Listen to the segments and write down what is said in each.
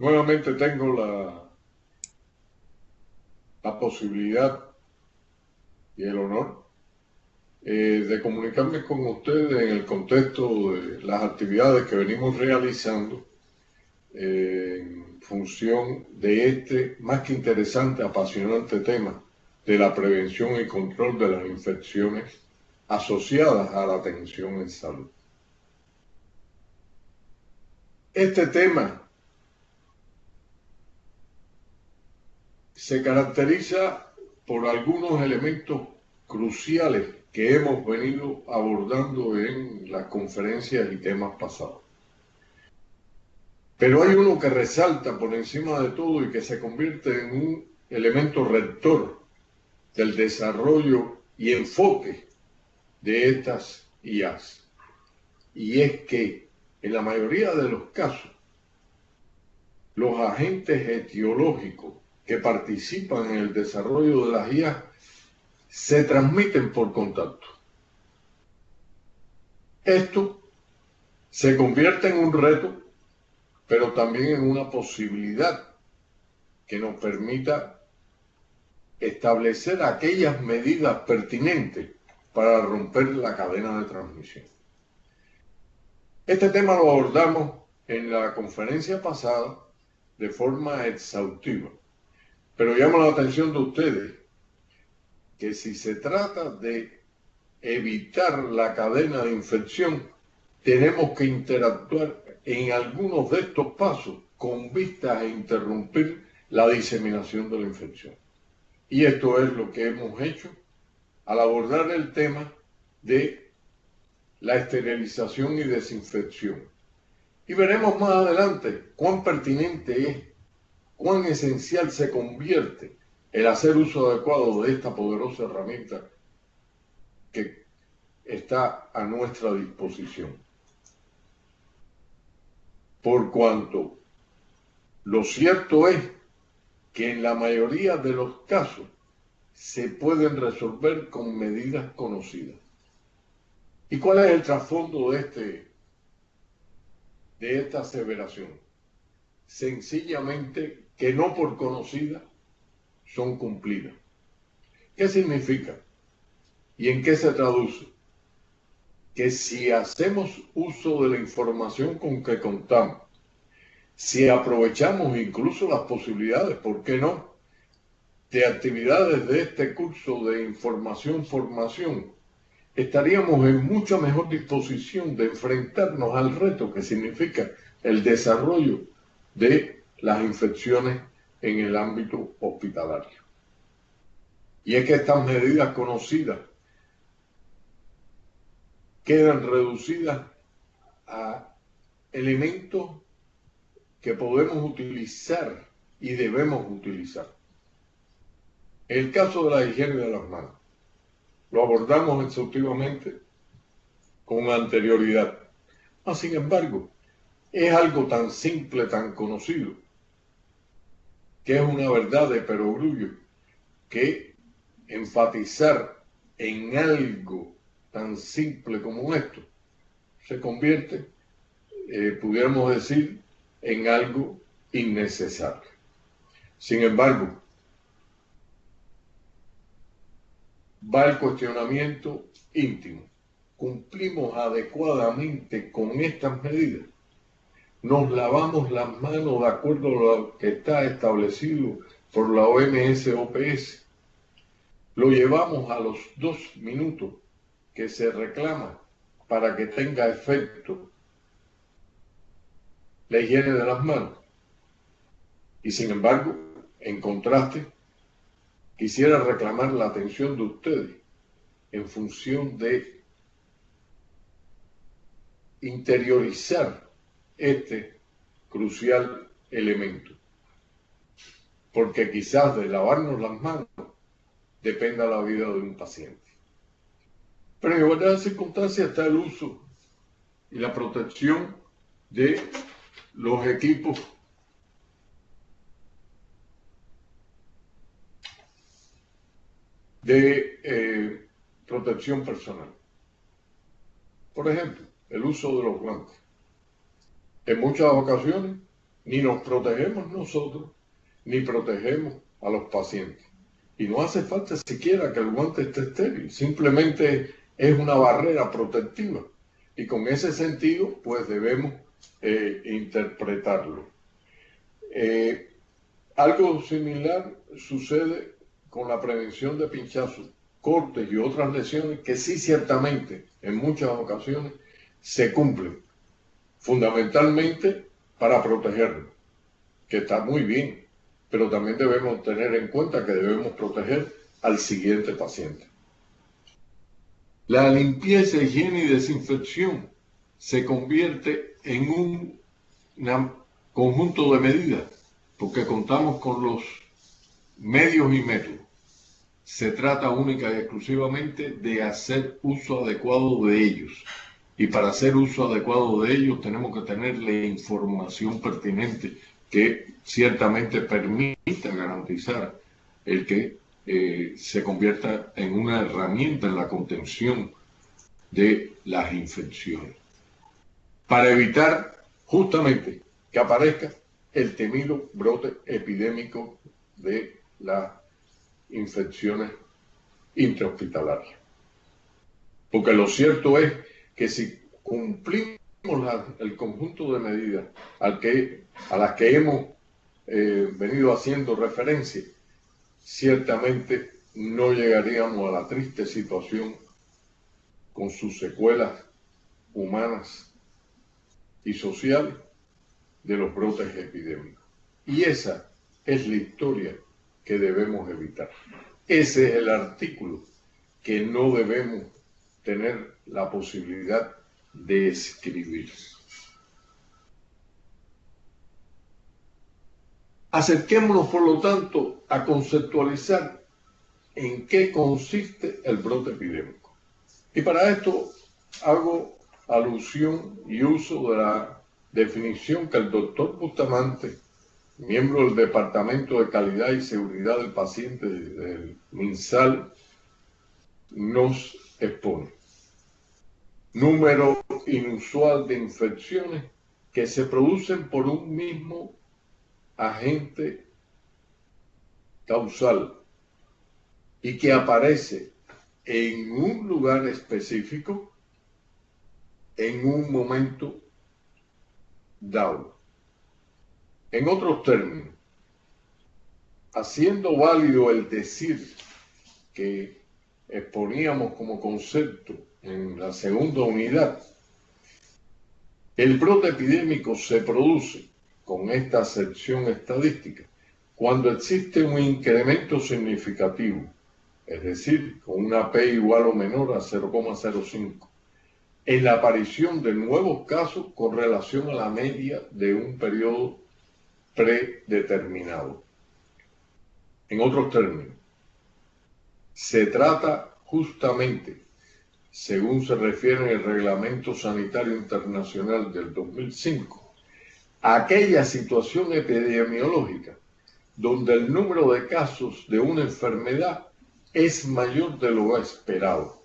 Nuevamente tengo la posibilidad y el honor de comunicarme con ustedes en el contexto de las actividades que venimos realizando en función de este más que interesante, apasionante tema de la prevención y control de las infecciones asociadas a la atención en salud. Este tema se caracteriza por algunos elementos cruciales que hemos venido abordando en las conferencias y temas pasados. Pero hay uno que resalta por encima de todo y que se convierte en un elemento rector del desarrollo y enfoque de estas IAs. Y es que en la mayoría de los casos, los agentes etiológicos que participan en el desarrollo de las IAs se transmiten por contacto. Esto se convierte en un reto, pero también en una posibilidad que nos permita establecer aquellas medidas pertinentes para romper la cadena de transmisión. Este tema lo abordamos en la conferencia pasada de forma exhaustiva, pero llama la atención de ustedes que si se trata de evitar la cadena de infección, tenemos que interactuar en algunos de estos pasos con vistas a interrumpir la diseminación de la infección. Y esto es lo que hemos hecho al abordar el tema de la esterilización y desinfección. Y veremos más adelante cuán pertinente es, cuán esencial se convierte el hacer uso adecuado de esta poderosa herramienta que está a nuestra disposición. Por cuanto lo cierto es que en la mayoría de los casos se pueden resolver con medidas conocidas. ¿Y cuál es el trasfondo de esta aseveración? Sencillamente que no por conocidas son cumplidas. ¿Qué significa? ¿Y en qué se traduce? Que si hacemos uso de la información con que contamos, si aprovechamos incluso las posibilidades, ¿por qué no?, de actividades de este curso de información-formación, estaríamos en mucha mejor disposición de enfrentarnos al reto que significa el desarrollo de las infecciones en el ámbito hospitalario. Y es que estas medidas conocidas quedan reducidas a elementos que podemos utilizar y debemos utilizar. En el caso de la higiene de las manos, lo abordamos exhaustivamente con anterioridad. Sin embargo, es algo tan simple, tan conocido, que es una verdad de perogrullo, que enfatizar en algo tan simple como esto se convierte, pudiéramos decir, en algo innecesario. Sin embargo, va el cuestionamiento íntimo. ¿Cumplimos adecuadamente con estas medidas? ¿Nos lavamos las manos de acuerdo a lo que está establecido por la OMS-OPS? ¿Lo llevamos a los 2 minutos que se reclama para que tenga efecto la higiene de las manos? Y sin embargo, en contraste, quisiera reclamar la atención de ustedes en función de interiorizar este crucial elemento, porque quizás de lavarnos las manos dependa la vida de un paciente. Pero en igualdad de circunstancias está el uso y la protección de los equipos de protección personal. Por ejemplo, el uso de los guantes. En muchas ocasiones ni nos protegemos nosotros, ni protegemos a los pacientes. Y no hace falta siquiera que el guante esté estéril, simplemente es una barrera protectiva. Y con ese sentido, pues debemos interpretarlo. Algo similar sucede con la prevención de pinchazos, cortes y otras lesiones que sí ciertamente en muchas ocasiones se cumplen, fundamentalmente para protegernos, que está muy bien, pero también debemos tener en cuenta que debemos proteger al siguiente paciente. La limpieza, higiene y desinfección se convierte en un conjunto de medidas, porque contamos con los medios y métodos. Se trata única y exclusivamente de hacer uso adecuado de ellos. Y para hacer uso adecuado de ellos tenemos que tener la información pertinente que ciertamente permita garantizar el que se convierta en una herramienta en la contención de las infecciones. Para evitar justamente que aparezca el temido brote epidémico de las infecciones intrahospitalarias. Porque lo cierto es que si cumplimos el conjunto de medidas a las que hemos venido haciendo referencia, ciertamente no llegaríamos a la triste situación con sus secuelas humanas y sociales de los brotes epidémicos. Y esa es la historia que debemos evitar. Ese es el artículo que no debemos tener la posibilidad de escribir. Acerquémonos, por lo tanto, a conceptualizar en qué consiste el brote epidémico. Y para esto hago alusión y uso de la definición que el doctor Bustamante, miembro del Departamento de Calidad y Seguridad del Paciente del MinSal, nos expone. Número inusual de infecciones que se producen por un mismo agente causal y que aparece en un lugar específico en un momento dado. En otros términos, haciendo válido el decir que exponíamos como concepto en la segunda unidad, el brote epidémico se produce con esta acepción estadística cuando existe un incremento significativo, es decir, con una P igual o menor a 0,05, en la aparición de nuevos casos con relación a la media de un periodo predeterminado. En otros términos, se trata justamente, según se refiere en el Reglamento Sanitario Internacional del 2005, aquella situación epidemiológica donde el número de casos de una enfermedad es mayor de lo esperado.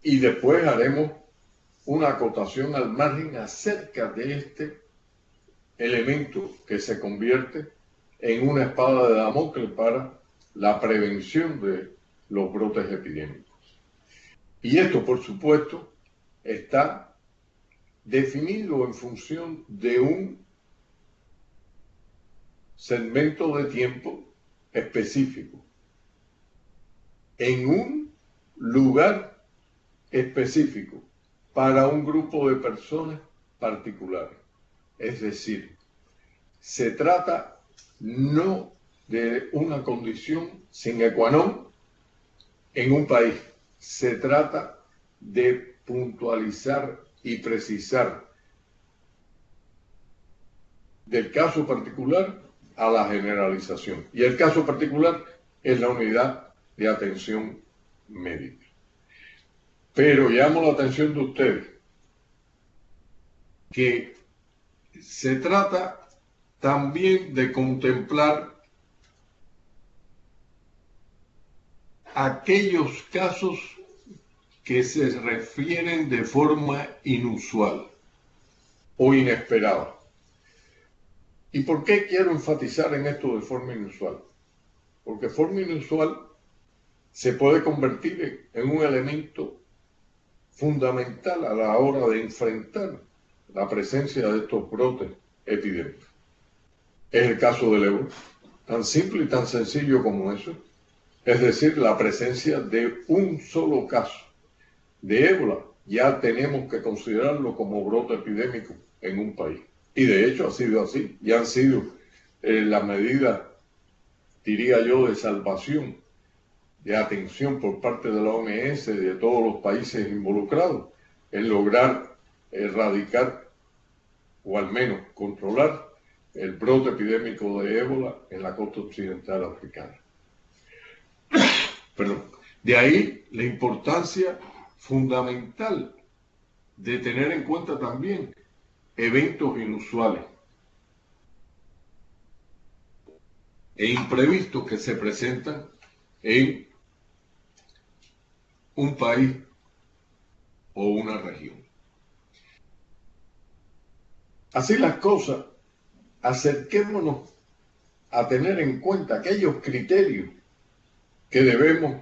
Y después haremos una acotación al margen acerca de este elemento que se convierte en una espada de Damocles para la prevención de los brotes epidémicos. Y esto, por supuesto, está definido en función de un segmento de tiempo específico, en un lugar específico, para un grupo de personas particulares. Es decir, se trata no de una condición sine qua non en un país, se trata de puntualizar y precisar del caso particular a la generalización. Y el caso particular es la unidad de atención médica. Pero llamo la atención de ustedes que se trata también de contemplar aquellos casos que se refieren de forma inusual o inesperada. ¿Y por qué quiero enfatizar en esto de forma inusual? Porque forma inusual se puede convertir en un elemento fundamental a la hora de enfrentar la presencia de estos brotes epidémicos. Es el caso del ébola, tan simple y tan sencillo como eso. Es decir, la presencia de un solo caso de ébola ya tenemos que considerarlo como brote epidémico en un país. Y de hecho ha sido así. Ya han sido las medidas, diría yo, de salvación, de atención por parte de la OMS, de todos los países involucrados, en lograr erradicar o al menos controlar el brote epidémico de ébola en la costa occidental africana. Perdón. De ahí la importancia fundamental de tener en cuenta también eventos inusuales e imprevistos que se presentan en un país o una región. Así las cosas, acerquémonos a tener en cuenta aquellos criterios que debemos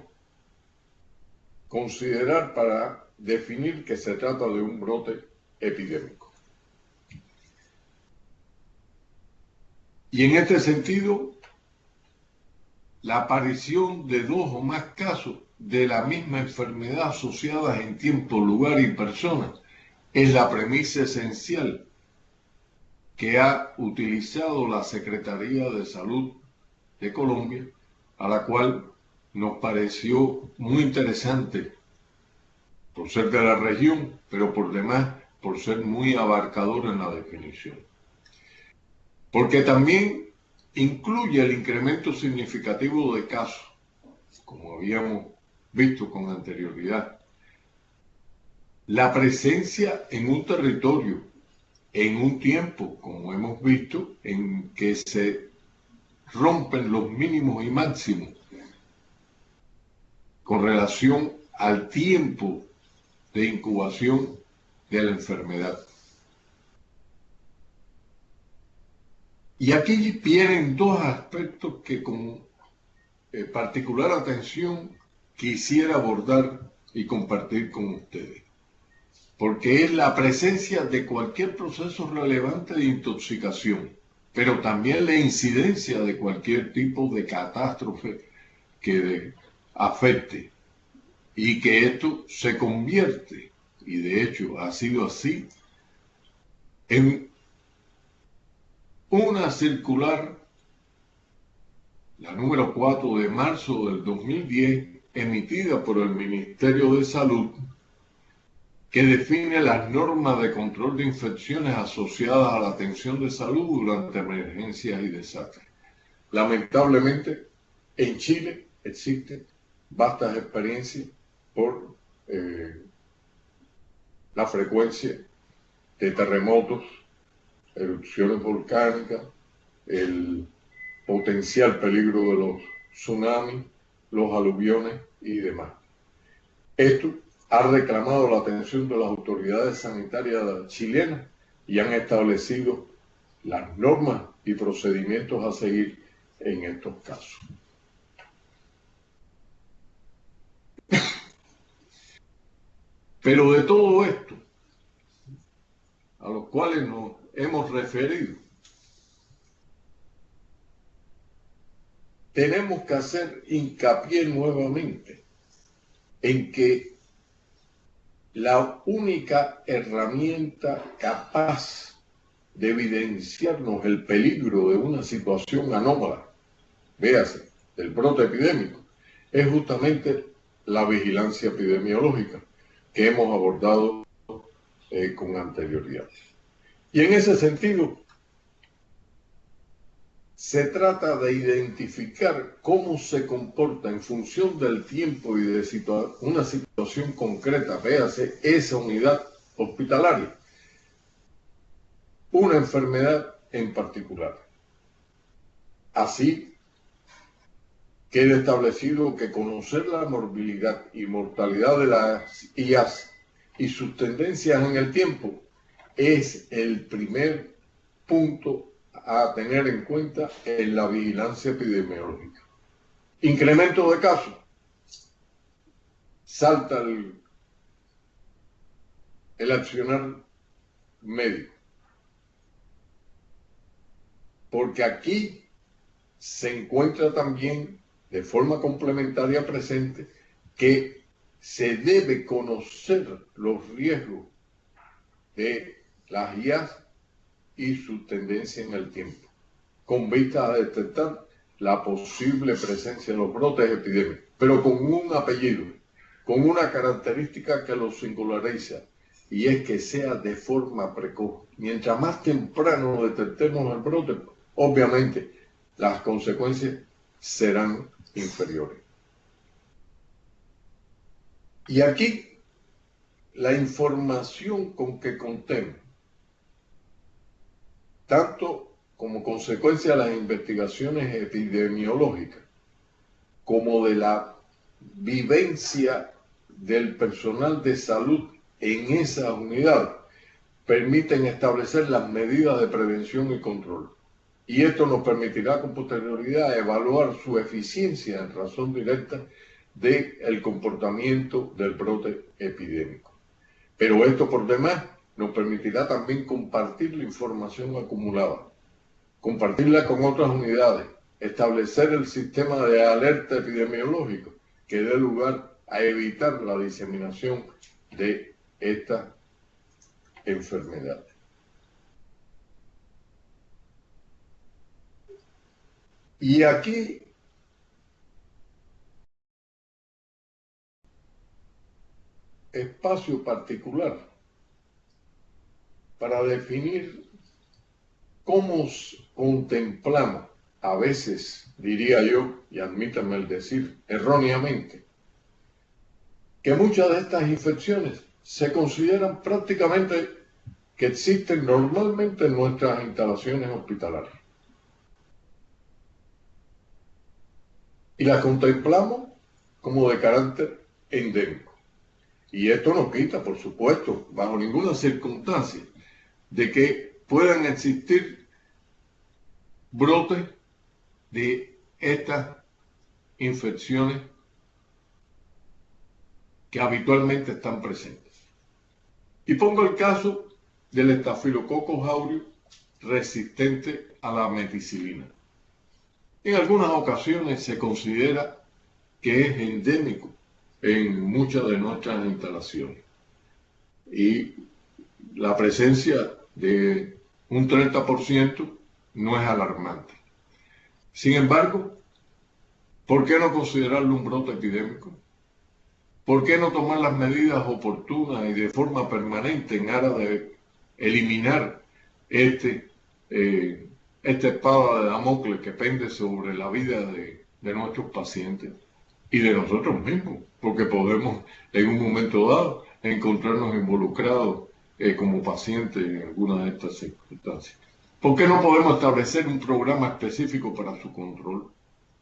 considerar para definir que se trata de un brote epidémico. Y en este sentido, la aparición de 2 o más casos de la misma enfermedad asociadas en tiempo, lugar y persona es la premisa esencial que ha utilizado la Secretaría de Salud de Colombia, a la cual nos pareció muy interesante por ser de la región, pero por demás por ser muy abarcador en la definición. Porque también incluye el incremento significativo de casos, como habíamos visto con anterioridad. La presencia en un territorio, en un tiempo, como hemos visto, en que se rompen los mínimos y máximos con relación al tiempo de incubación de la enfermedad. Y aquí vienen 2 aspectos que con particular atención quisiera abordar y compartir con ustedes. Porque es la presencia de cualquier proceso relevante de intoxicación, pero también la incidencia de cualquier tipo de catástrofe que afecte y que esto se convierte, y de hecho ha sido así, en una circular, la número 4 de marzo del 2010, emitida por el Ministerio de Salud, que define las normas de control de infecciones asociadas a la atención de salud durante emergencias y desastres. Lamentablemente, en Chile existen vastas experiencias por la frecuencia de terremotos, erupciones volcánicas, el potencial peligro de los tsunamis, los aluviones y demás. Esto ha reclamado la atención de las autoridades sanitarias chilenas y han establecido las normas y procedimientos a seguir en estos casos. Pero de todo esto, a los cuales nos hemos referido, tenemos que hacer hincapié nuevamente en que la única herramienta capaz de evidenciarnos el peligro de una situación anómala, véase, del brote epidémico, es justamente la vigilancia epidemiológica que hemos abordado con anterioridad. Y en ese sentido, se trata de identificar cómo se comporta en función del tiempo y de una situación concreta, véase esa unidad hospitalaria, una enfermedad en particular. Así queda establecido que conocer la morbilidad y mortalidad de las IAS y sus tendencias en el tiempo es el primer punto a tener en cuenta en la vigilancia epidemiológica. Incremento de casos. Salta el accionar médico. Porque aquí se encuentra también de forma complementaria presente que se debe conocer los riesgos de las IAS y su tendencia en el tiempo, con vista a detectar la posible presencia de los brotes epidémicos, pero con un apellido, con una característica que los singulariza, y es que sea de forma precoz. Mientras más temprano detectemos el brote, obviamente las consecuencias serán inferiores. Y aquí la información con que contemos, tanto como consecuencia de las investigaciones epidemiológicas, como de la vivencia del personal de salud en esa unidad, permiten establecer las medidas de prevención y control. Y esto nos permitirá con posterioridad evaluar su eficiencia en razón directa del comportamiento del brote epidémico. Pero esto por demás nos permitirá también compartir la información acumulada, compartirla con otras unidades, establecer el sistema de alerta epidemiológico que dé lugar a evitar la diseminación de esta enfermedad. Y aquí espacio particular para definir cómo contemplamos, a veces diría yo, y admítanme el decir, erróneamente, que muchas de estas infecciones se consideran prácticamente que existen normalmente en nuestras instalaciones hospitalarias. Y las contemplamos como de carácter endémico. Y esto no quita, por supuesto, bajo ninguna circunstancia, de que puedan existir brotes de estas infecciones que habitualmente están presentes. Y pongo el caso del estafilococcus aureus resistente a la meticilina. En algunas ocasiones se considera que es endémico en muchas de nuestras instalaciones. Y la presencia de un 30% no es alarmante. Sin embargo, ¿por qué no considerarlo un brote epidémico? ¿Por qué no tomar las medidas oportunas y de forma permanente en aras de eliminar esta espada de Damocles que pende sobre la vida de nuestros pacientes y de nosotros mismos? Porque podemos en un momento dado encontrarnos involucrados como pacientes en alguna de estas circunstancias. ¿Por qué no podemos establecer un programa específico para su control?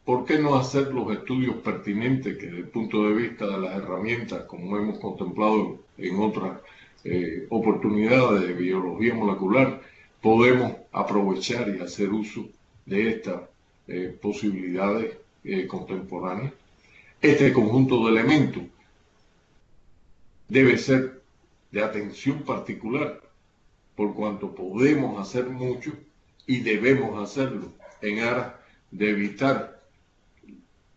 ¿Por qué no hacer los estudios pertinentes que desde el punto de vista de las herramientas, como hemos contemplado en otras oportunidades de biología molecular, podemos aprovechar y hacer uso de estas posibilidades contemporáneas? Este conjunto de elementos debe ser de atención particular, por cuanto podemos hacer mucho y debemos hacerlo en aras de evitar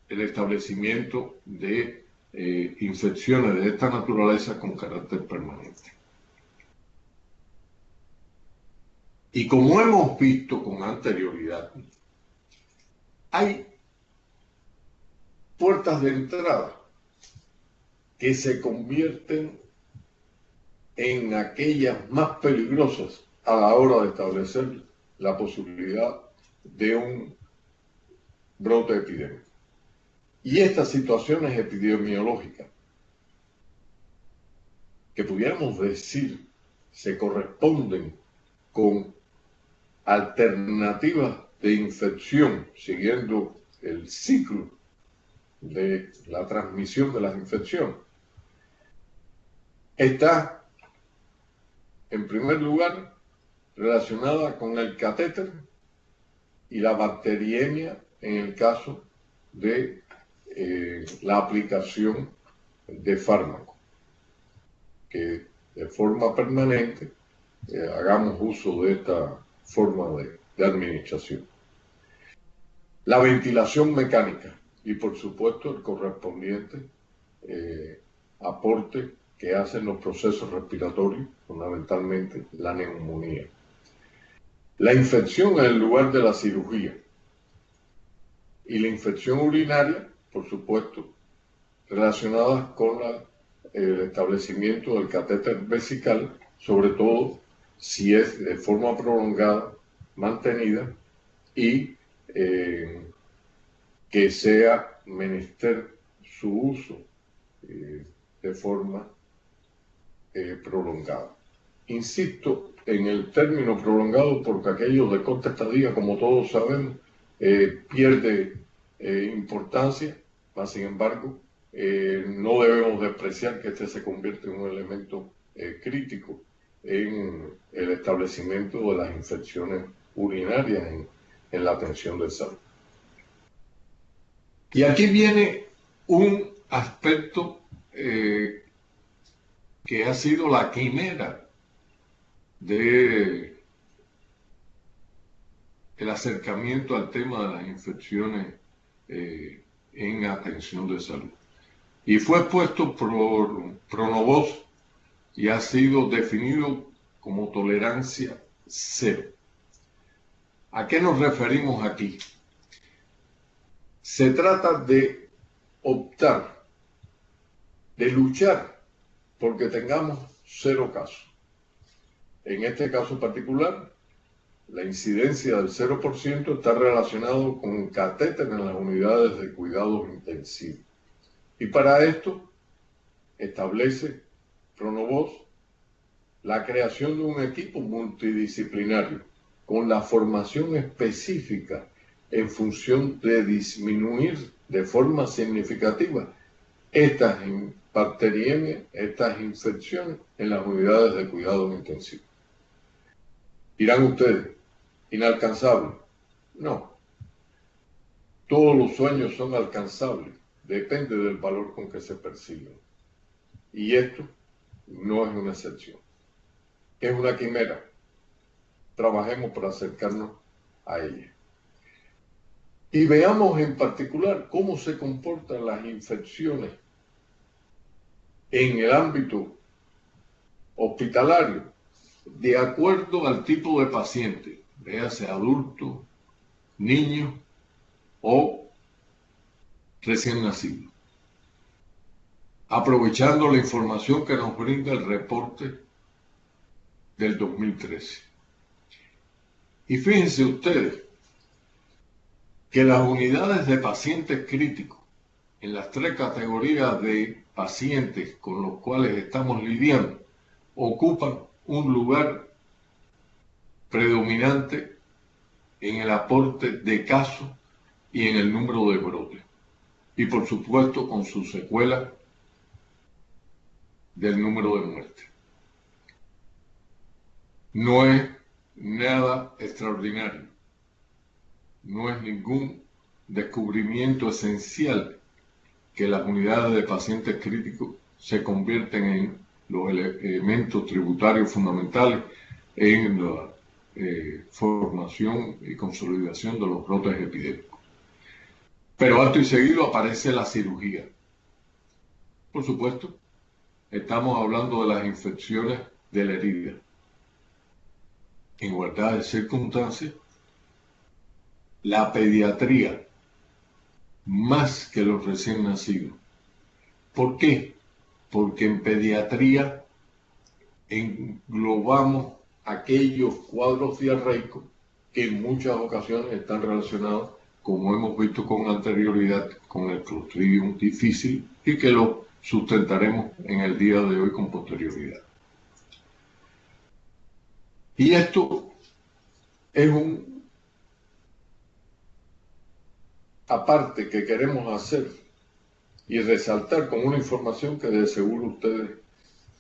el establecimiento de infecciones de esta naturaleza con carácter permanente. Y como hemos visto con anterioridad, hay puertas de entrada que se convierten en aquellas más peligrosas a la hora de establecer la posibilidad de un brote epidémico. Y estas situaciones epidemiológicas, que pudiéramos decir se corresponden con alternativas de infección, siguiendo el ciclo de la transmisión de las infecciones, está en primer lugar relacionada con el catéter y la bacteriemia en el caso de la aplicación de fármacos, que de forma permanente hagamos uso de esta forma de administración. La ventilación mecánica y por supuesto el correspondiente aporte que hacen los procesos respiratorios, fundamentalmente la neumonía. La infección en el lugar de la cirugía y la infección urinaria, por supuesto, relacionadas con el establecimiento del catéter vesical, sobre todo si es de forma prolongada, mantenida y que sea menester su uso de forma prolongada. Insisto en el término prolongado porque aquello de corta estadía, como todos sabemos, pierde importancia, mas sin embargo no debemos despreciar que este se convierte en un elemento crítico en el establecimiento de las infecciones urinarias en la atención de salud. Y aquí viene un aspecto que ha sido la quimera del acercamiento al tema de las infecciones en atención de salud. Y fue expuesto por Pronovoz y ha sido definido como tolerancia cero. ¿A qué nos referimos aquí? Se trata de optar, de luchar porque tengamos cero casos. En este caso particular, la incidencia del 0% está relacionado con catéter en las unidades de cuidados intensivos. Y para esto establece Pronovoz la creación de un equipo multidisciplinario con la formación específica en función de disminuir de forma significativa estas bacteriemias, estas infecciones en las unidades de cuidados intensivos. Dirán ustedes, ¿inalcanzable? No. Todos los sueños son alcanzables, depende del valor con que se persiguen. Y esto no es una excepción. Es una quimera. Trabajemos para acercarnos a ella. Y veamos en particular cómo se comportan las infecciones en el ámbito hospitalario de acuerdo al tipo de paciente, véase adulto, niño o recién nacido. Aprovechando la información que nos brinda el reporte del 2013. Y fíjense ustedes que las unidades de pacientes críticos en las tres categorías de pacientes con los cuales estamos lidiando ocupan un lugar predominante en el aporte de casos y en el número de brotes. Y por supuesto con su secuela del número de muertes. No es nada extraordinario. No es ningún descubrimiento esencial que las unidades de pacientes críticos se convierten en los elementos tributarios fundamentales en la formación y consolidación de los brotes epidémicos. Pero acto y seguido aparece la cirugía. Por supuesto, estamos hablando de las infecciones de la herida. En igualdad de circunstancias, la pediatría, más que los recién nacidos. ¿Por qué? Porque en pediatría englobamos aquellos cuadros diarreicos que en muchas ocasiones están relacionados, como hemos visto con anterioridad, con el Clostridium difficile y que lo sustentaremos en el día de hoy con posterioridad. Y esto es un aparte que queremos hacer y resaltar con una información que de seguro ustedes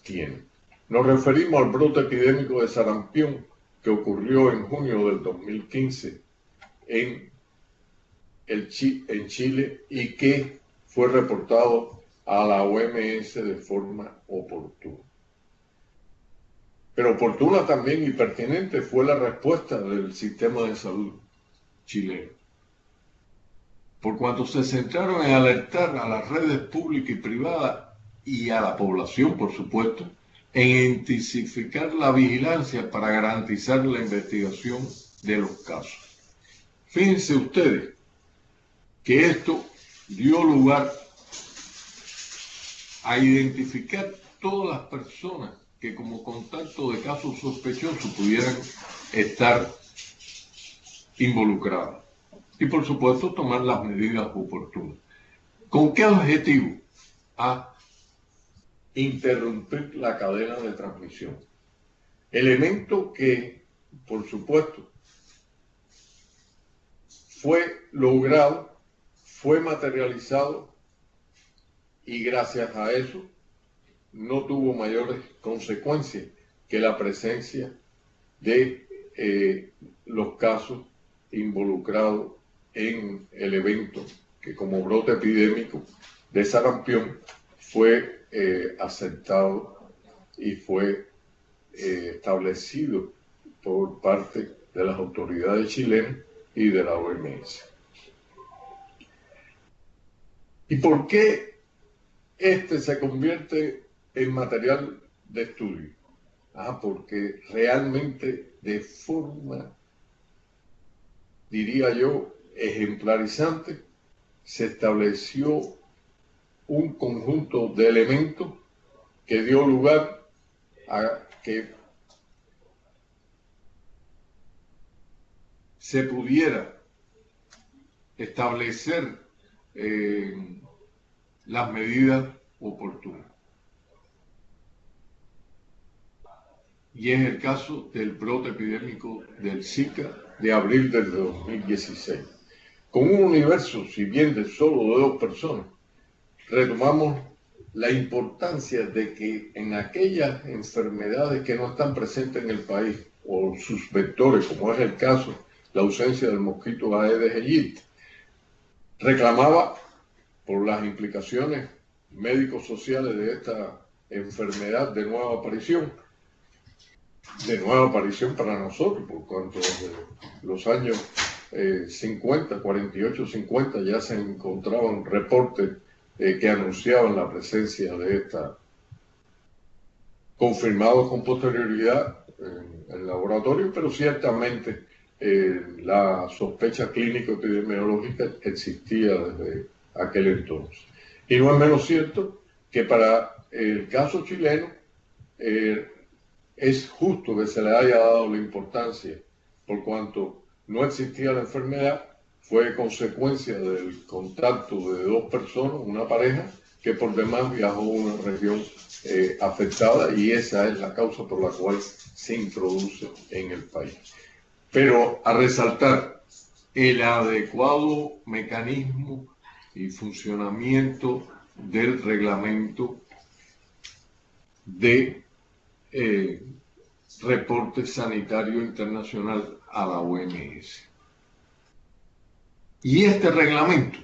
tienen. Nos referimos al brote epidémico de sarampión que ocurrió en junio del 2015 en Chile y que fue reportado a la OMS de forma oportuna. Pero oportuna también y pertinente fue la respuesta del sistema de salud chileno, por cuanto se centraron en alertar a las redes públicas y privadas y a la población, por supuesto, en intensificar la vigilancia para garantizar la investigación de los casos. Fíjense ustedes que esto dio lugar a identificar todas las personas que como contacto de casos sospechosos pudieran estar involucradas. Y por supuesto tomar las medidas oportunas. ¿Con qué objetivo? A interrumpir la cadena de transmisión. Elemento que, por supuesto, fue logrado, fue materializado y gracias a eso no tuvo mayores consecuencias que la presencia de los casos involucrados en el evento que como brote epidémico de sarampión fue aceptado y fue establecido por parte de las autoridades chilenas y de la OMS. ¿Y por qué este se convierte en material de estudio? Porque realmente de forma, diría yo, ejemplarizante, se estableció un conjunto de elementos que dio lugar a que se pudiera establecer las medidas oportunas. Y es el caso del brote epidémico del Zika de abril del 2016. Con un universo, si bien de solo de 2 personas, retomamos la importancia de que en aquellas enfermedades que no están presentes en el país, o sus vectores, como es el caso, la ausencia del mosquito Aedes aegypti, reclamaba por las implicaciones médico-sociales de esta enfermedad de nueva aparición para nosotros, por cuanto desde los años 50, 48, 50 ya se encontraban reportes que anunciaban la presencia de esta, confirmados con posterioridad en el laboratorio, pero ciertamente la sospecha clínico-epidemiológica existía desde aquel entonces. Y no es menos cierto que para el caso chileno es justo que se le haya dado la importancia, por cuanto no existía la enfermedad, fue consecuencia del contacto de 2 personas, una pareja, que por demás viajó a una región afectada, y esa es la causa por la cual se introduce en el país. Pero a resaltar el adecuado mecanismo y funcionamiento del reglamento de reporte sanitario internacional a la OMS. Y este reglamento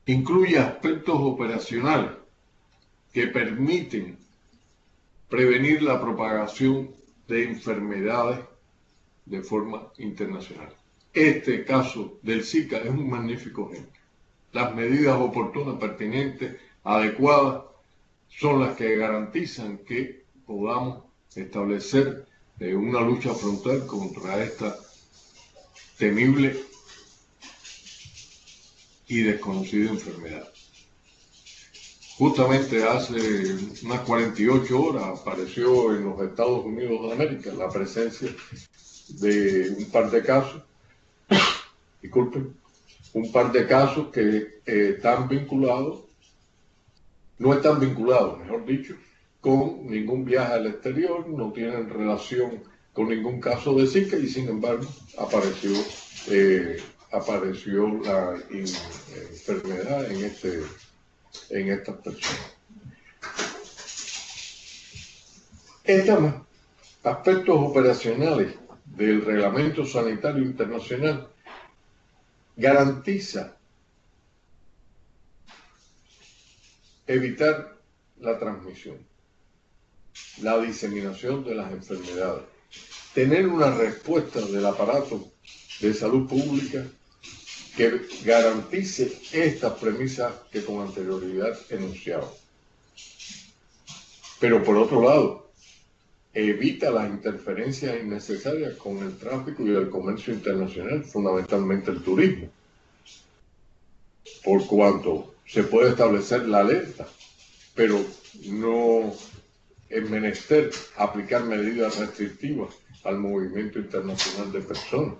incluye aspectos operacionales que permiten prevenir la propagación de enfermedades de forma internacional. Este caso del Zika es un magnífico ejemplo. Las medidas oportunas, pertinentes, adecuadas, son las que garantizan que podamos establecer una lucha frontal contra esta temible y desconocida enfermedad. Justamente hace unas 48 horas apareció en los Estados Unidos de América la presencia de un par de casos, disculpen, un par de casos que están vinculados, no están vinculados, mejor dicho, con ningún viaje al exterior, no tienen relación con ningún caso de Zika y sin embargo apareció la enfermedad en estas personas. Estos aspectos operacionales del Reglamento Sanitario Internacional garantiza evitar la transmisión, la diseminación de las enfermedades, tener una respuesta del aparato de salud pública que garantice estas premisas que con anterioridad enunciaba. Pero por otro lado, evita las interferencias innecesarias con el tráfico y el comercio internacional, fundamentalmente el turismo, por cuanto se puede establecer la alerta, pero no es menester aplicar medidas restrictivas al movimiento internacional de personas.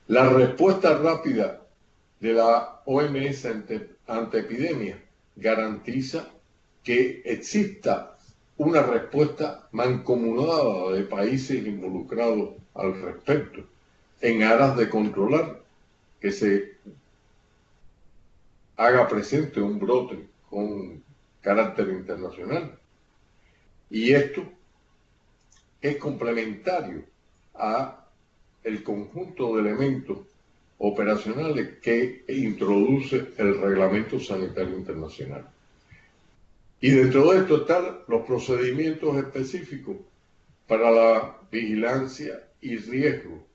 La respuesta rápida de la OMS ante epidemias garantiza que exista una respuesta mancomunada de países involucrados al respecto, en aras de controlar que se haga presente un brote con carácter internacional. Y esto es complementario a el conjunto de elementos operacionales que introduce el Reglamento Sanitario Internacional. Y dentro de esto están los procedimientos específicos para la vigilancia y riesgo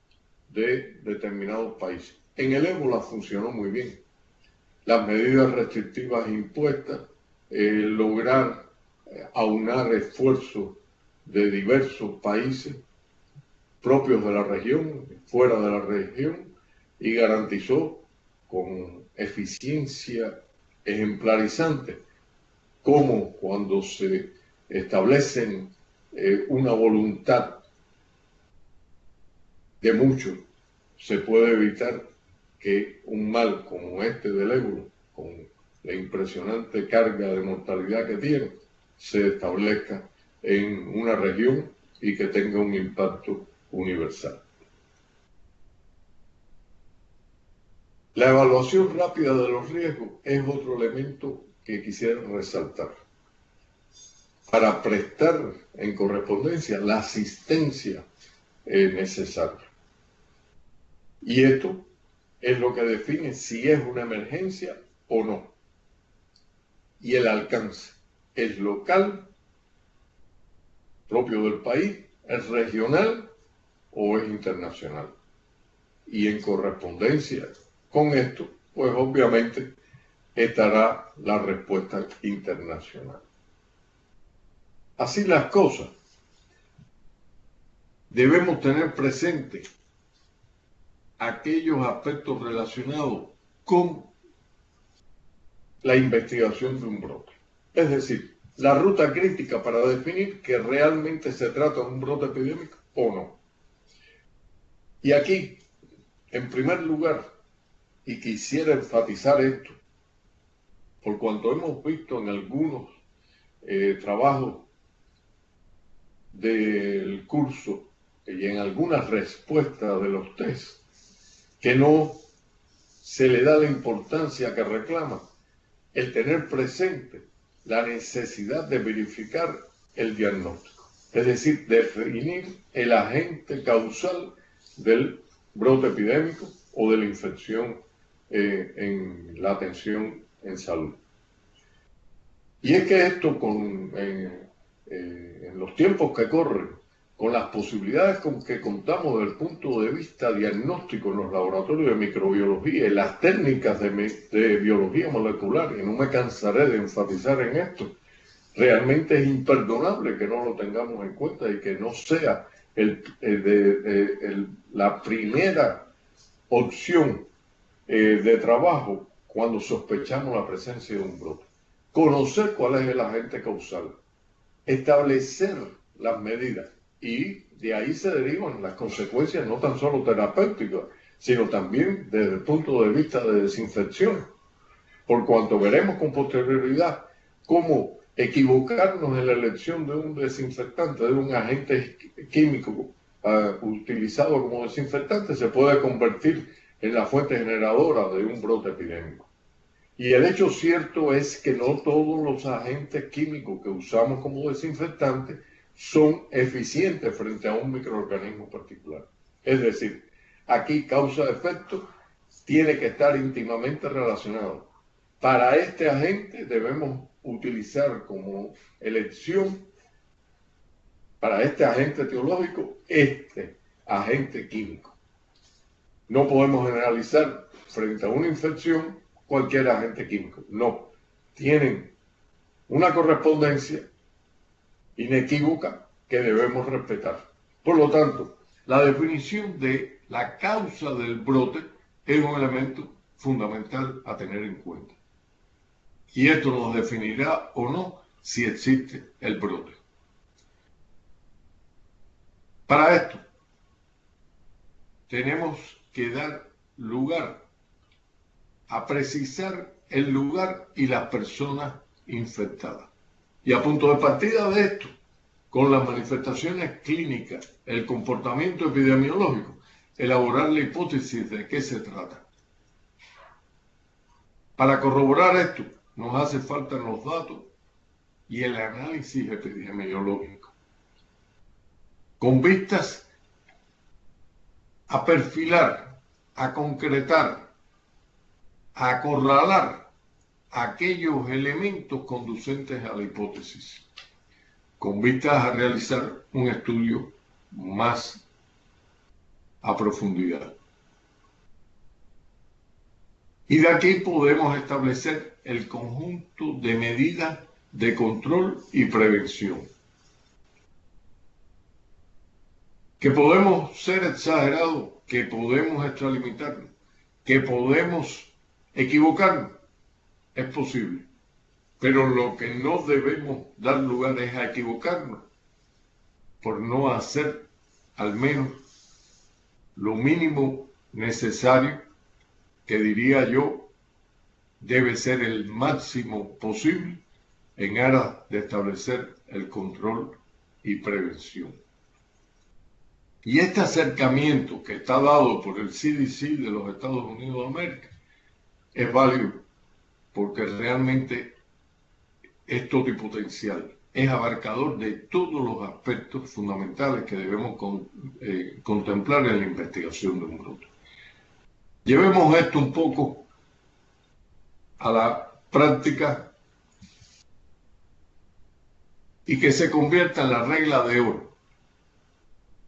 de determinados países. En el ébola funcionó muy bien. Las medidas restrictivas impuestas, lograr aunar esfuerzos de diversos países propios de la región, fuera de la región, y garantizó con eficiencia ejemplarizante cómo cuando se establecen una voluntad de muchos, se puede evitar que un mal como este del ébola, con la impresionante carga de mortalidad que tiene, se establezca en una región y que tenga un impacto universal. La evaluación rápida de los riesgos es otro elemento que quisiera resaltar para prestar en correspondencia la asistencia necesaria. Y esto es lo que define si es una emergencia o no. Y el alcance es local, propio del país, es regional o es internacional. Y en correspondencia con esto, pues obviamente estará la respuesta internacional. Así las cosas, debemos tener presente aquellos aspectos relacionados con la investigación de un brote. Es decir, la ruta crítica para definir que realmente se trata de un brote epidémico o no. Y aquí, en primer lugar, y quisiera enfatizar esto, por cuanto hemos visto en algunos trabajos del curso y en algunas respuestas de los test, que no se le da la importancia que reclama el tener presente la necesidad de verificar el diagnóstico, es decir, definir el agente causal del brote epidémico o de la infección en la atención en salud. Y es que esto en los tiempos que corren, con las posibilidades con que contamos desde el punto de vista diagnóstico en los laboratorios de microbiología y las técnicas de biología molecular, y no me cansaré de enfatizar en esto, realmente es imperdonable que no lo tengamos en cuenta y que no sea la primera opción de trabajo cuando sospechamos la presencia de un brote. Conocer cuál es el agente causal, establecer las medidas, y de ahí se derivan las consecuencias no tan solo terapéuticas, sino también desde el punto de vista de desinfección, por cuanto veremos con posterioridad cómo equivocarnos en la elección de un desinfectante, de un agente químico utilizado como desinfectante, se puede convertir en la fuente generadora de un brote epidémico. Y el hecho cierto es que no todos los agentes químicos que usamos como desinfectantes son eficientes frente a un microorganismo particular. Es decir, aquí causa-efecto tiene que estar íntimamente relacionado. Para este agente debemos utilizar como elección, para este agente etiológico, este agente químico. No podemos generalizar frente a una infección cualquier agente químico. No, tienen una correspondencia inequívoca que debemos respetar. Por lo tanto, la definición de la causa del brote es un elemento fundamental a tener en cuenta. Y esto nos definirá o no si existe el brote. Para esto, tenemos que dar lugar a precisar el lugar y las personas infectadas. Y a punto de partida de esto, con las manifestaciones clínicas, el comportamiento epidemiológico, elaborar la hipótesis de qué se trata. Para corroborar esto, nos hace falta los datos y el análisis epidemiológico, con vistas a perfilar, a concretar, a acorralar aquellos elementos conducentes a la hipótesis, con vistas a realizar un estudio más a profundidad. Y de aquí podemos establecer el conjunto de medidas de control y prevención. Que podemos ser exagerados, que podemos extralimitarnos, que podemos equivocarnos, es posible. Pero lo que no debemos dar lugar es a equivocarnos por no hacer al menos lo mínimo necesario, que diría yo debe ser el máximo posible en aras de establecer el control y prevención. Y este acercamiento que está dado por el CDC de los Estados Unidos de América es válido porque realmente es todopotencial, es abarcador de todos los aspectos fundamentales que debemos contemplar en la investigación de un brote. Llevemos esto un poco a la práctica y que se convierta en la regla de oro.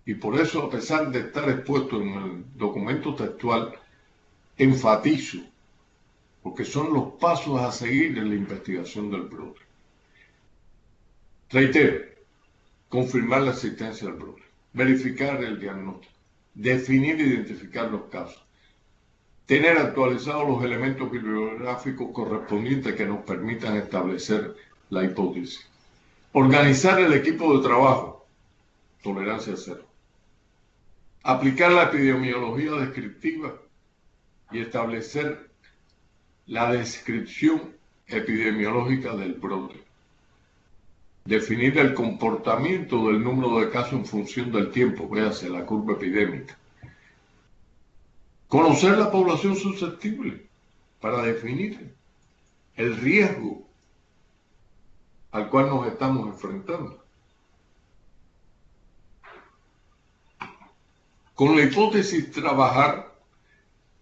Y por eso, a pesar de estar expuesto en el documento textual, enfatizo, porque son los pasos a seguir en la investigación del brote. Reitero, confirmar la existencia del brote, verificar el diagnóstico, definir e identificar los casos, tener actualizados los elementos bibliográficos correspondientes que nos permitan establecer la hipótesis, organizar el equipo de trabajo, tolerancia cero, aplicar la epidemiología descriptiva y establecer la descripción epidemiológica del brote, definir el comportamiento del número de casos en función del tiempo, véase la curva epidémica, conocer la población susceptible para definir el riesgo al cual nos estamos enfrentando. Con la hipótesis trabajar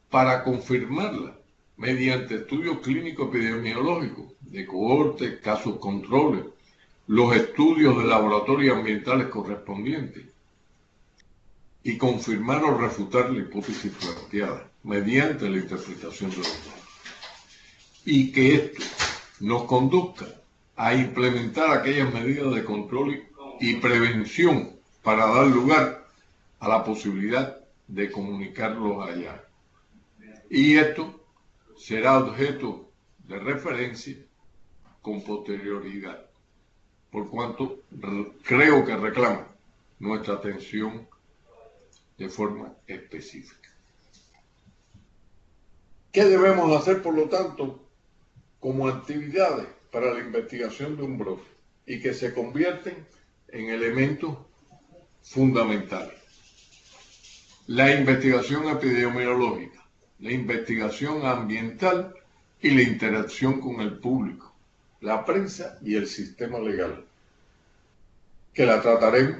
para confirmarla mediante estudios clínicos epidemiológicos de cohortes, casos controles, los estudios de laboratorios ambientales correspondientes y confirmar o refutar la hipótesis planteada mediante la interpretación de los datos. Y que esto nos conduzca a implementar aquellas medidas de control y prevención para dar lugar a la posibilidad de comunicarlos allá. Y esto será objeto de referencia con posterioridad, por cuanto creo que reclama nuestra atención de forma específica. ¿Qué debemos hacer, por lo tanto, como actividades para la investigación de un brote y que se convierten en elementos fundamentales? La investigación epidemiológica, la investigación ambiental y la interacción con el público, la prensa y el sistema legal, que la trataremos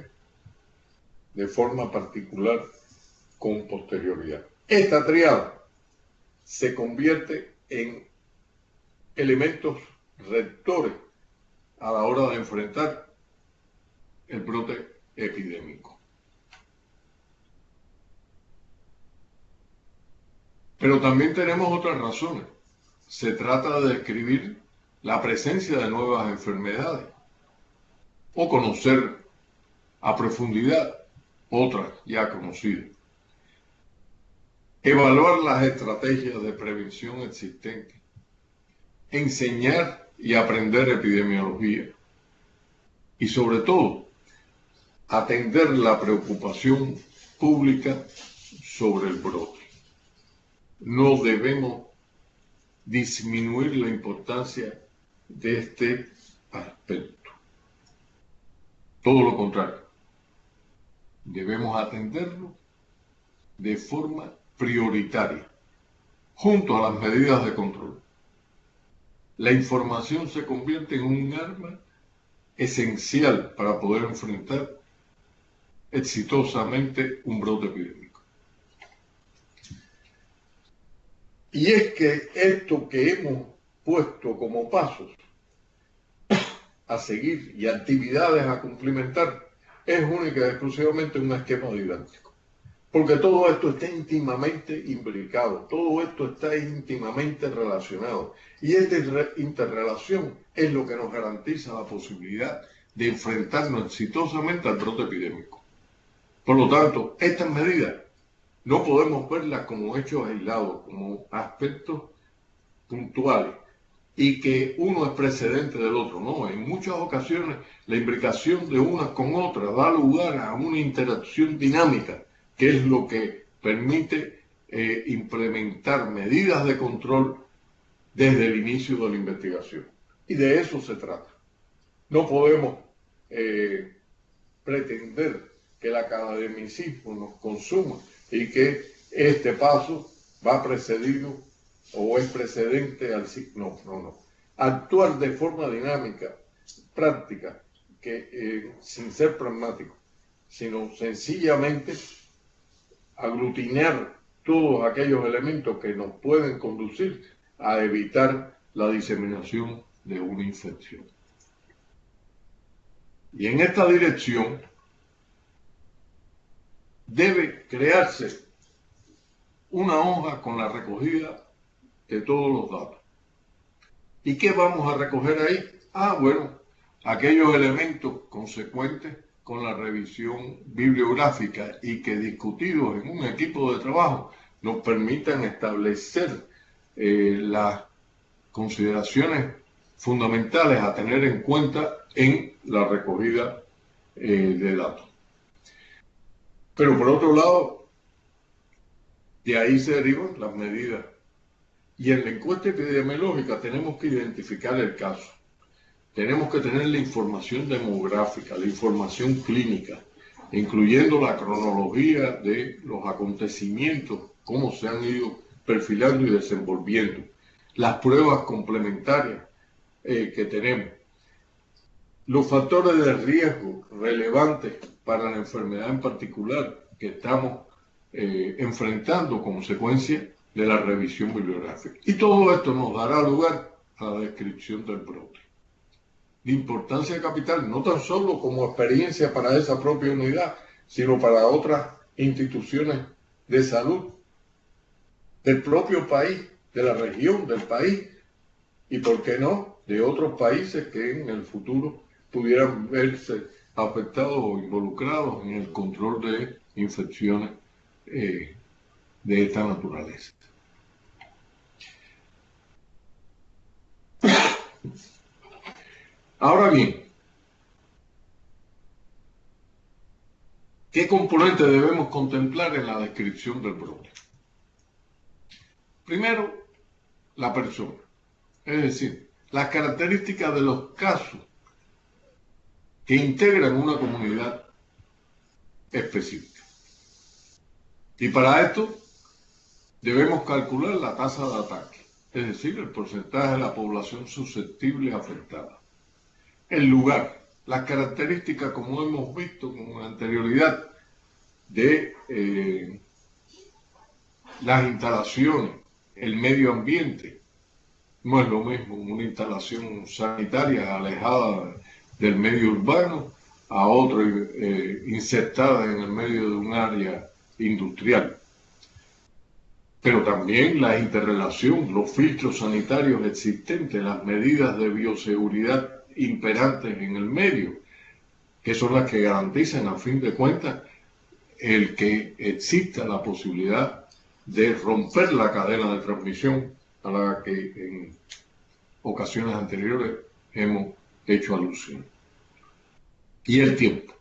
de forma particular con posterioridad. Esta triada se convierte en elementos rectores a la hora de enfrentar el brote epidémico. Pero también tenemos otras razones. Se trata de describir la presencia de nuevas enfermedades o conocer a profundidad otras ya conocidas. Evaluar las estrategias de prevención existentes. Enseñar y aprender epidemiología. Y sobre todo, atender la preocupación pública sobre el brote. No debemos disminuir la importancia de este aspecto. Todo lo contrario, debemos atenderlo de forma prioritaria, junto a las medidas de control. La información se convierte en un arma esencial para poder enfrentar exitosamente un brote epidémico. Y es que esto que hemos puesto como pasos a seguir y actividades a cumplimentar es única y exclusivamente un esquema didáctico. Porque todo esto está íntimamente imbricado, todo esto está íntimamente relacionado. Y esta interrelación es lo que nos garantiza la posibilidad de enfrentarnos exitosamente al brote epidémico. Por lo tanto, estas medidas no podemos verlas como hechos aislados, como aspectos puntuales y que uno es precedente del otro. No, en muchas ocasiones la imbricación de unas con otras da lugar a una interacción dinámica, que es lo que permite implementar medidas de control desde el inicio de la investigación. Y de eso se trata. No podemos pretender que el academicismo nos consuma y que este paso va precedido o es precedente al... No. Actuar de forma dinámica, práctica, sin ser pragmático, sino sencillamente aglutinar todos aquellos elementos que nos pueden conducir a evitar la diseminación de una infección. Y en esta dirección debe crearse una hoja con la recogida de todos los datos. ¿Y qué vamos a recoger ahí? Bueno, aquellos elementos consecuentes con la revisión bibliográfica y que discutidos en un equipo de trabajo nos permitan establecer las consideraciones fundamentales a tener en cuenta en la recogida de datos. Pero por otro lado, de ahí se derivan las medidas. Y en la encuesta epidemiológica tenemos que identificar el caso. Tenemos que tener la información demográfica, la información clínica, incluyendo la cronología de los acontecimientos, cómo se han ido perfilando y desenvolviendo, las pruebas complementarias que tenemos, los factores de riesgo relevantes para la enfermedad en particular que estamos enfrentando como consecuencia de la revisión bibliográfica. Y todo esto nos dará lugar a la descripción del brote. De importancia capital, no tan solo como experiencia para esa propia unidad, sino para otras instituciones de salud del propio país, de la región del país, y por qué no, de otros países que en el futuro pudieran verse afectados o involucrados en el control de infecciones de esta naturaleza. Ahora bien, ¿qué componentes debemos contemplar en la descripción del brote? Primero, la persona, es decir, las características de los casos que integran una comunidad específica. Y para esto debemos calcular la tasa de ataque, es decir, el porcentaje de la población susceptible afectada. El lugar, las características, como hemos visto con anterioridad, de las instalaciones, el medio ambiente. No es lo mismo una instalación sanitaria alejada del medio urbano a otra insertada en el medio de un área industrial. Pero también la interrelación, los filtros sanitarios existentes, las medidas de bioseguridad imperantes en el medio, que son las que garantizan, a fin de cuentas, el que exista la posibilidad de romper la cadena de transmisión a la que en ocasiones anteriores hemos hecho alusión. Y el tiempo.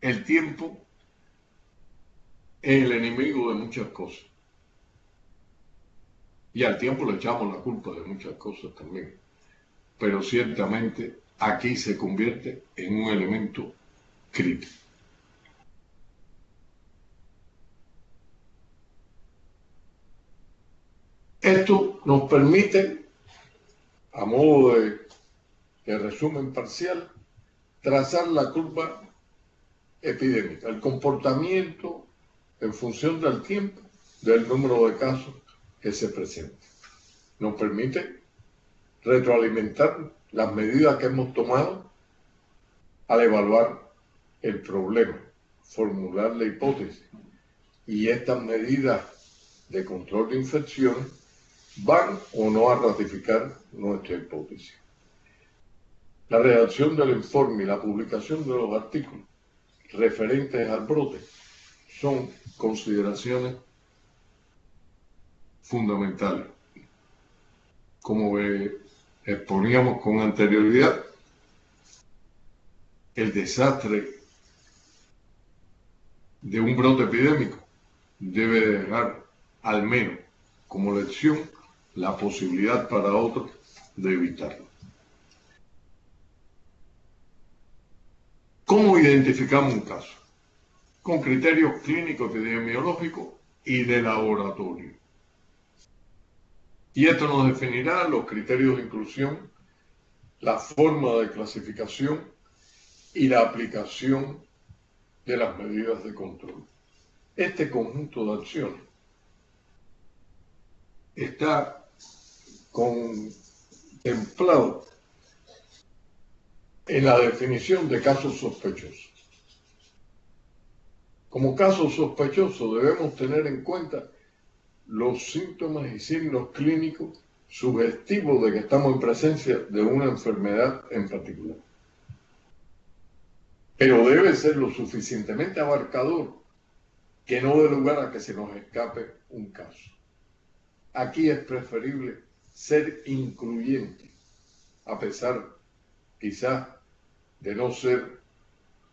El tiempo es el enemigo de muchas cosas. Y al tiempo le echamos la culpa de muchas cosas también. Pero ciertamente aquí se convierte en un elemento crítico. Esto nos permite, a modo de resumen parcial, trazar la curva epidémica, el comportamiento en función del tiempo, del número de casos que se presentan. Nos permite retroalimentar las medidas que hemos tomado al evaluar el problema, formular la hipótesis. Y estas medidas de control de infecciones van o no a ratificar nuestra hipótesis. La redacción del informe y la publicación de los artículos referentes al brote son consideraciones fundamentales. Como exponíamos con anterioridad, el desastre de un brote epidémico debe dejar al menos como lección la posibilidad para otros de evitarlo. ¿Cómo identificamos un caso? Con criterios clínicos epidemiológicos y de laboratorio. Y esto nos definirá los criterios de inclusión, la forma de clasificación y la aplicación de las medidas de control. Este conjunto de acciones está contemplado en la definición de casos sospechosos. Como caso sospechoso debemos tener en cuenta los síntomas y signos clínicos sugestivos de que estamos en presencia de una enfermedad en particular. Pero debe ser lo suficientemente abarcador que no dé lugar a que se nos escape un caso. Aquí es preferible ser incluyente, a pesar quizás de no ser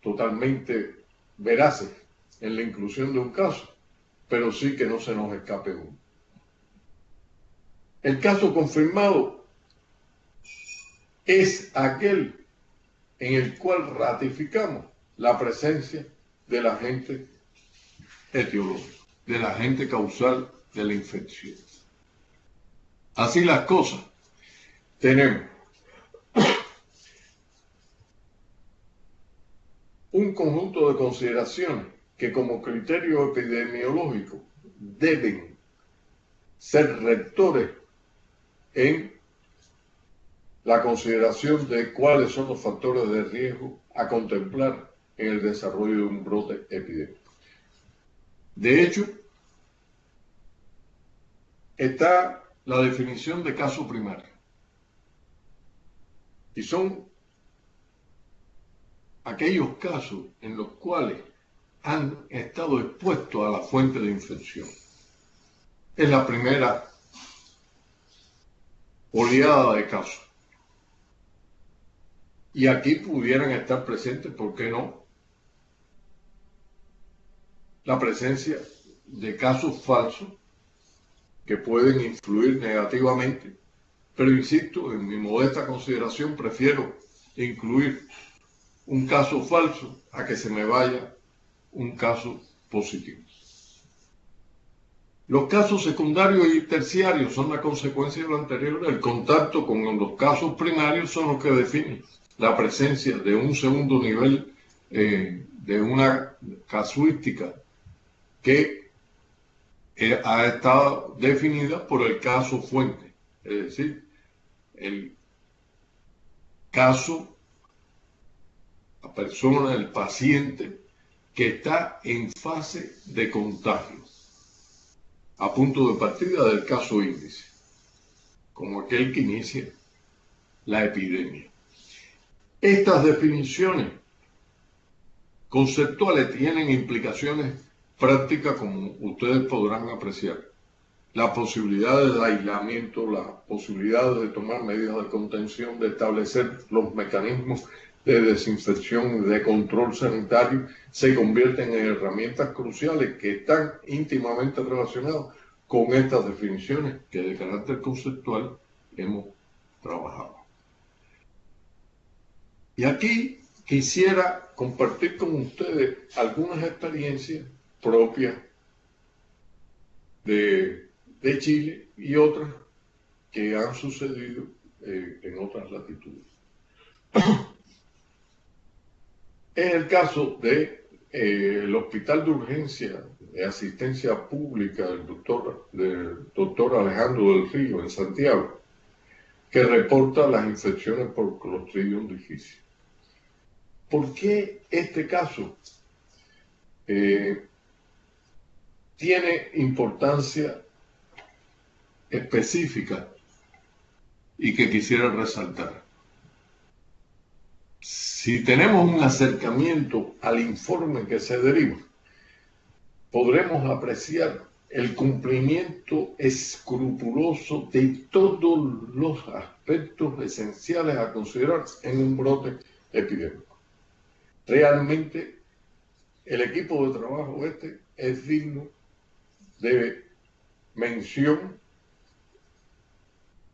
totalmente veraces en la inclusión de un caso, pero sí que no se nos escape uno. El caso confirmado es aquel en el cual ratificamos la presencia del agente etiológico, del agente causal de la infección. Así las cosas, tenemos un conjunto de consideraciones que como criterio epidemiológico deben ser rectores en la consideración de cuáles son los factores de riesgo a contemplar en el desarrollo de un brote epidémico. De hecho, está la definición de caso primario. Y son aquellos casos en los cuales han estado expuestos a la fuente de infección. Es la primera oleada de casos. Y aquí pudieran estar presentes, ¿por qué no?, la presencia de casos falsos que pueden influir negativamente, pero insisto, en mi modesta consideración prefiero incluir un caso falso a que se me vaya un caso positivo. Los casos secundarios y terciarios son la consecuencia de lo anterior. El contacto con los casos primarios son los que definen la presencia de un segundo nivel de una casuística que ha estado definida por el caso fuente, es decir, el caso, la persona, el paciente que está en fase de contagio, a punto de partida del caso índice, como aquel que inicia la epidemia. Estas definiciones conceptuales tienen implicaciones prácticas, como ustedes podrán apreciar. Las posibilidades de aislamiento, las posibilidades de tomar medidas de contención, de establecer los mecanismos de desinfección y de control sanitario, se convierten en herramientas cruciales que están íntimamente relacionadas con estas definiciones que de carácter conceptual hemos trabajado. Y aquí quisiera compartir con ustedes algunas experiencias propias de Chile y otras que han sucedido en otras latitudes. En el caso de el Hospital de Urgencia de Asistencia Pública del doctor Alejandro del Río en Santiago, que reporta las infecciones por Clostridium difficile. ¿Por qué este caso tiene importancia específica y que quisiera resaltar? Si tenemos un acercamiento al informe que se deriva, podremos apreciar el cumplimiento escrupuloso de todos los aspectos esenciales a considerar en un brote epidémico. Realmente, el equipo de trabajo es digno de mención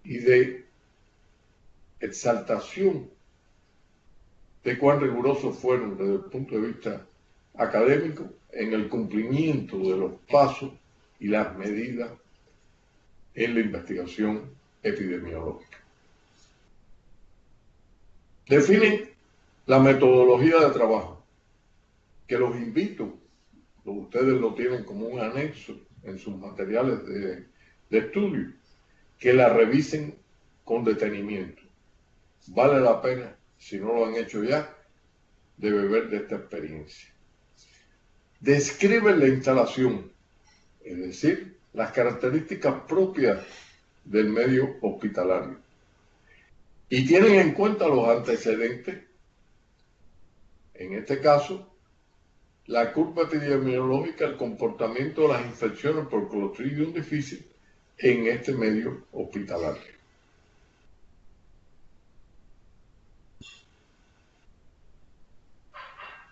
y de exaltación de cuán rigurosos fueron desde el punto de vista académico en el cumplimiento de los pasos y las medidas en la investigación epidemiológica. Definen la metodología de trabajo, que los invito, ustedes lo tienen como un anexo en sus materiales de estudio, que la revisen con detenimiento. Vale la pena, si no lo han hecho ya, de beber de esta experiencia. Describen la instalación, es decir, las características propias del medio hospitalario, y tienen en cuenta los antecedentes, en este caso, la curva epidemiológica, el comportamiento de las infecciones por Clostridium difficile en este medio hospitalario.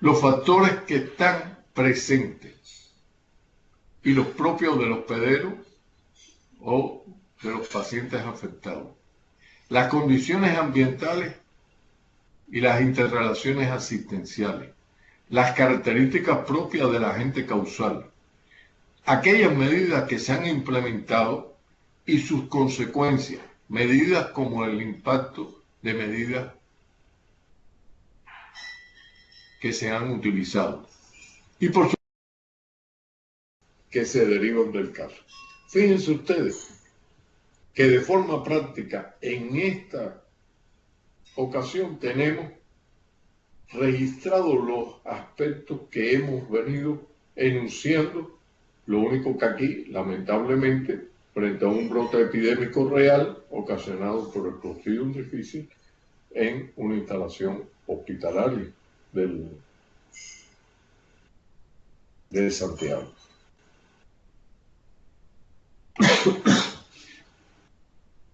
Los factores que están presentes y los propios del hospedero o de los pacientes afectados. Las condiciones ambientales y las interrelaciones asistenciales. Las características propias del agente causal. Aquellas medidas que se han implementado y sus consecuencias. Medidas como el impacto de medidas que se han utilizado. Y por supuesto, que se derivan del caso. Fíjense ustedes que de forma práctica en esta ocasión tenemos registrados los aspectos que hemos venido enunciando, lo único que aquí, lamentablemente, frente a un brote epidémico real ocasionado por el Clostridium difficile en una instalación hospitalaria de Santiago.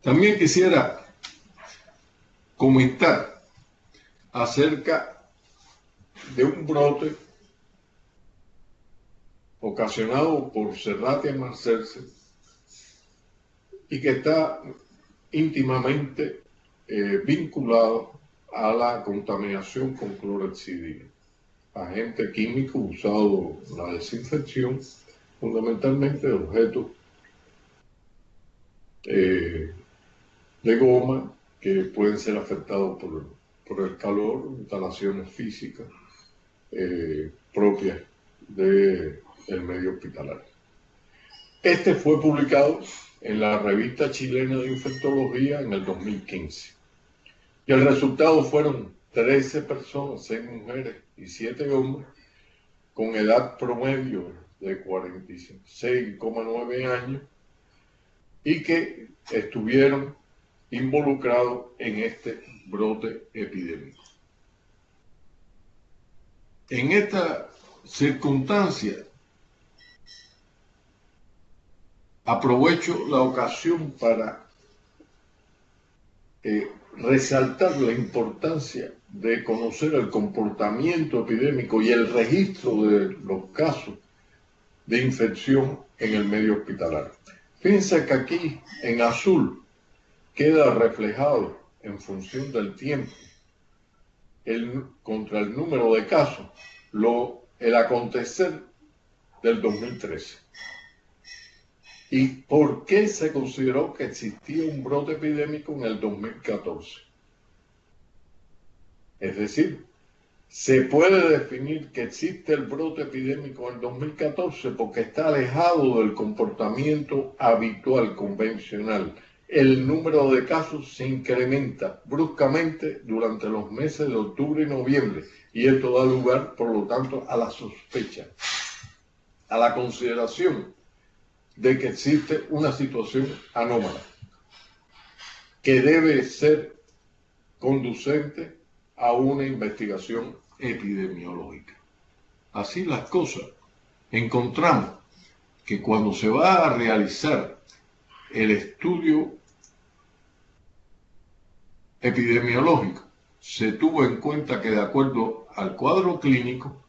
También quisiera comentar acerca de un brote ocasionado por Serratia marcescens y que está íntimamente vinculado a la contaminación con clorhexidina, agente químico usado en la desinfección, fundamentalmente de objetos de goma que pueden ser afectados por el calor, instalaciones físicas propias del medio hospitalario. Este fue publicado en la revista chilena de infectología en el 2015. Y el resultado fueron 13 personas, 6 mujeres y 7 hombres, con edad promedio de 46,9 años y que estuvieron involucrados en este brote epidémico. En esta circunstancia, aprovecho la ocasión para resaltar la importancia de conocer el comportamiento epidémico y el registro de los casos de infección en el medio hospitalario. Fíjense que aquí en azul queda reflejado en función del tiempo contra el número de casos el acontecer del 2013. ¿Y por qué se consideró que existía un brote epidémico en el 2014? Es decir, se puede definir que existe el brote epidémico en el 2014 porque está alejado del comportamiento habitual, convencional. El número de casos se incrementa bruscamente durante los meses de octubre y noviembre y esto da lugar, por lo tanto, a la sospecha, a la consideración de que existe una situación anómala que debe ser conducente a una investigación epidemiológica. Así las cosas, encontramos que cuando se va a realizar el estudio epidemiológico, se tuvo en cuenta que de acuerdo al cuadro clínico